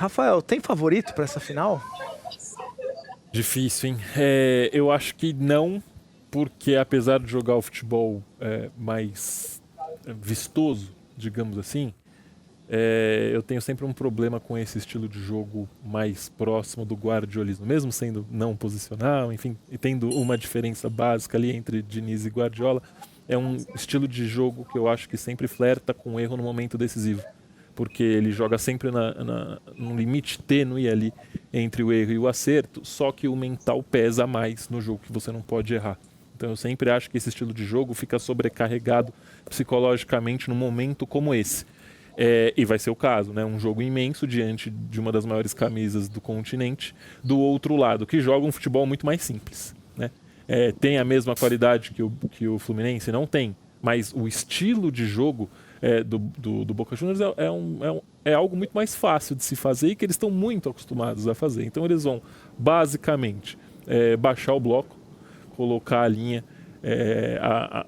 Rafael, tem favorito para essa final? Difícil, hein? Eu acho que não, porque apesar de jogar o futebol mais vistoso, digamos assim, eu tenho sempre um problema com esse estilo de jogo mais próximo do guardiolismo, mesmo sendo não posicional, enfim, e tendo uma diferença básica ali entre Diniz e Guardiola. É um estilo de jogo que eu acho que sempre flerta com o erro no momento decisivo, porque ele joga sempre num limite tênue ali entre o erro e o acerto, só que o mental pesa mais no jogo, que você não pode errar. Então eu sempre acho que esse estilo de jogo fica sobrecarregado psicologicamente num momento como esse. E vai ser o caso, né? Um jogo imenso diante de uma das maiores camisas do continente, do outro lado, que joga um futebol muito mais simples, né? Tem a mesma qualidade que o Fluminense? Não tem, mas o estilo de jogo do Boca Juniors é algo muito mais fácil de se fazer e que eles estão muito acostumados a fazer. Então eles vão, basicamente, baixar o bloco, colocar a linha.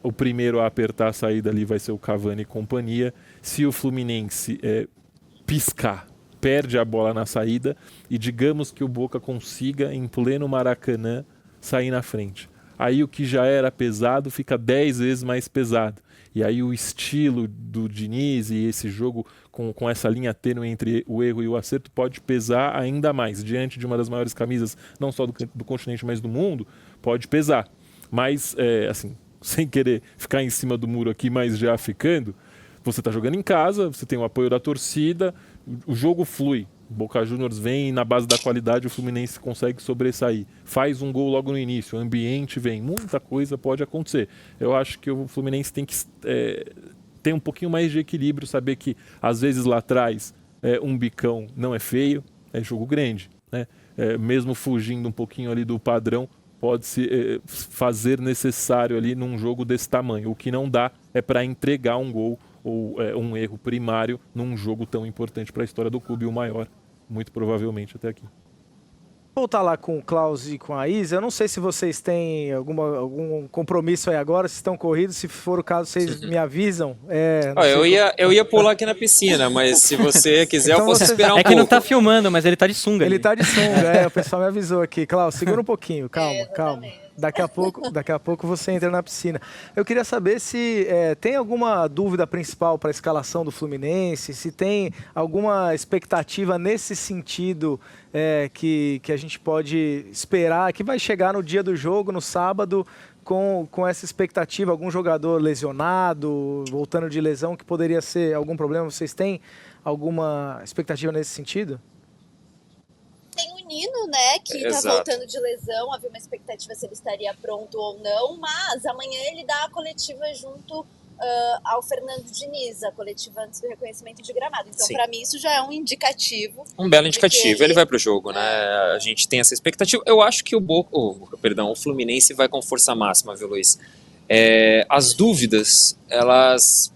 O primeiro a apertar a saída ali vai ser o Cavani e companhia. Se o Fluminense piscar, perde a bola na saída e digamos que o Boca consiga, em pleno Maracanã, sair na frente. Aí o que já era pesado fica 10 vezes mais pesado. E aí o estilo do Diniz e esse jogo com essa linha tênue entre o erro e o acerto pode pesar ainda mais. Diante de uma das maiores camisas, não só do continente, mas do mundo, pode pesar. Mas, assim, sem querer ficar em cima do muro aqui, mas já ficando, você está jogando em casa, você tem o apoio da torcida, o jogo flui. O Boca Juniors vem e na base da qualidade o Fluminense consegue sobressair. Faz um gol logo no início, o ambiente vem, muita coisa pode acontecer. Eu acho que o Fluminense tem que ter um pouquinho mais de equilíbrio, saber que às vezes lá atrás um bicão não é feio, é jogo grande, né? Mesmo fugindo um pouquinho ali do padrão, pode se fazer necessário ali num jogo desse tamanho. O que não dá é para entregar um gol ou um erro primário num jogo tão importante para a história do clube, o maior, muito provavelmente até aqui. Vou voltar lá com o Klaus e com a Isa. Eu não sei se vocês têm algum compromisso aí agora, se estão corridos. Se for o caso, vocês me avisam. Não Ó, sei. eu ia pular aqui na piscina, mas se você quiser, Então eu posso você- esperar um É que não pouco. tá filmando, mas ele tá de sunga Ele ali. tá de sunga, o pessoal me avisou aqui. Klaus, segura um pouquinho, calma, calma. Daqui a pouco você entra na piscina. Eu queria saber se tem alguma dúvida principal para a escalação do Fluminense, se tem alguma expectativa nesse sentido que a gente pode esperar, que vai chegar no dia do jogo, no sábado, com essa expectativa, algum jogador lesionado, voltando de lesão, que poderia ser algum problema. Vocês têm alguma expectativa nesse sentido? Tem o Nino, né, que tá Exato. voltando de lesão, havia uma expectativa se ele estaria pronto ou não, mas amanhã ele dá a coletiva junto ao Fernando Diniz, a coletiva antes do reconhecimento de gramado. Então, Sim. para mim, isso já é um indicativo. Um belo de que indicativo. Ele vai pro jogo, né? A gente tem essa expectativa. Eu acho que o Fluminense vai com força máxima, viu, Luiz? As dúvidas,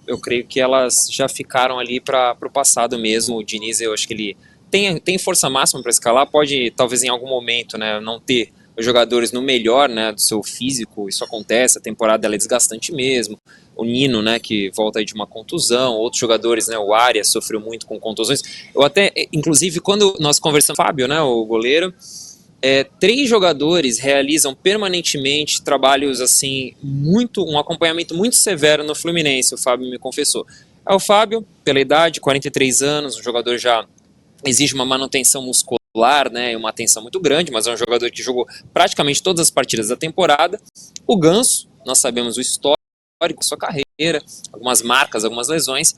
eu creio que elas já ficaram ali para o passado mesmo. O Diniz, eu acho que ele tem força máxima para escalar, pode talvez em algum momento, né, não ter os jogadores no melhor, né, do seu físico, isso acontece, a temporada ela é desgastante mesmo. O Nino, né, que volta aí de uma contusão, outros jogadores, né, o Arias sofreu muito com contusões. Eu até, inclusive, quando nós conversamos com o Fábio, né, o goleiro, 3 jogadores realizam permanentemente trabalhos assim, um acompanhamento muito severo no Fluminense, o Fábio me confessou. O Fábio, pela idade, 43 anos, um jogador já exige uma manutenção muscular, né, uma atenção muito grande, mas é um jogador que jogou praticamente todas as partidas da temporada. O Ganso, nós sabemos o histórico da sua carreira, algumas marcas, algumas lesões,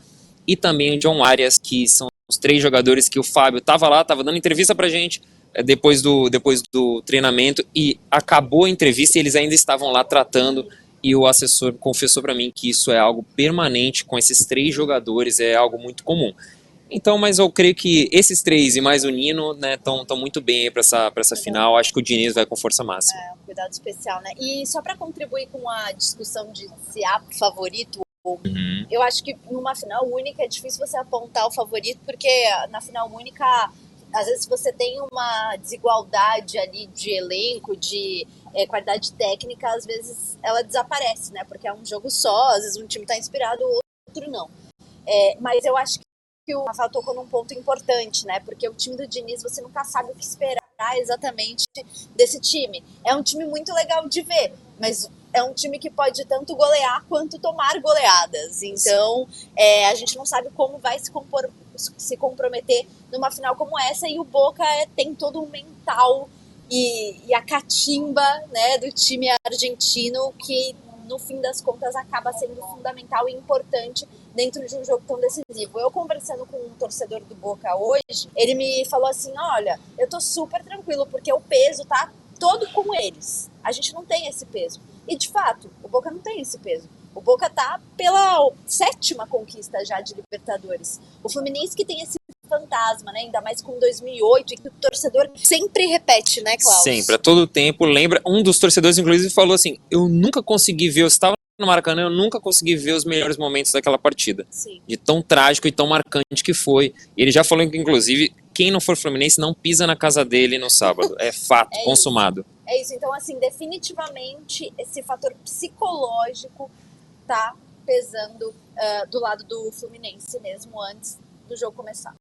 e também o John Arias, que são os 3 jogadores que o Fábio estava lá, estava dando entrevista pra gente, depois do treinamento, e acabou a entrevista e eles ainda estavam lá tratando, e o assessor confessou para mim que isso é algo permanente com esses 3 jogadores, é algo muito comum. Então, mas eu creio que esses 3 e mais o Nino, né, estão muito bem aí para essa final. Acho que o Diniz vai com força máxima. Um cuidado especial, né? E só para contribuir com a discussão de se há favorito, eu acho que numa final única é difícil você apontar o favorito, porque na final única, às vezes você tem uma desigualdade ali de elenco, de qualidade técnica, às vezes ela desaparece, né? Porque é um jogo só, às vezes um time está inspirado, o outro não. Mas eu acho que que o Rafael tocou num ponto importante, né? Porque o time do Diniz, você nunca sabe o que esperar exatamente desse time. É um time muito legal de ver, mas é um time que pode tanto golear quanto tomar goleadas. Então, a gente não sabe como vai se comprometer numa final como essa, e o Boca tem todo um mental e a catimba, né, do time argentino, que no fim das contas acaba sendo fundamental e importante dentro de um jogo tão decisivo. Eu conversando com um torcedor do Boca hoje, ele me falou assim, olha, eu tô super tranquilo porque o peso tá todo com eles. A gente não tem esse peso. E de fato, o Boca não tem esse peso. O Boca tá pela 7ª conquista já de Libertadores. O Fluminense que tem esse fantasma, né? Ainda mais com 2008, e que o torcedor sempre repete, né, Klaus? Sempre, a todo tempo. Lembra, um dos torcedores, inclusive, falou assim, eu nunca consegui ver, eu estava no Maracanã, eu nunca consegui ver os melhores momentos daquela partida. Sim. De tão trágico e tão marcante que foi. E ele já falou que, inclusive, quem não for Fluminense não pisa na casa dele no sábado. É fato, consumado. É isso, então assim, definitivamente esse fator psicológico tá pesando do lado do Fluminense mesmo antes do jogo começar.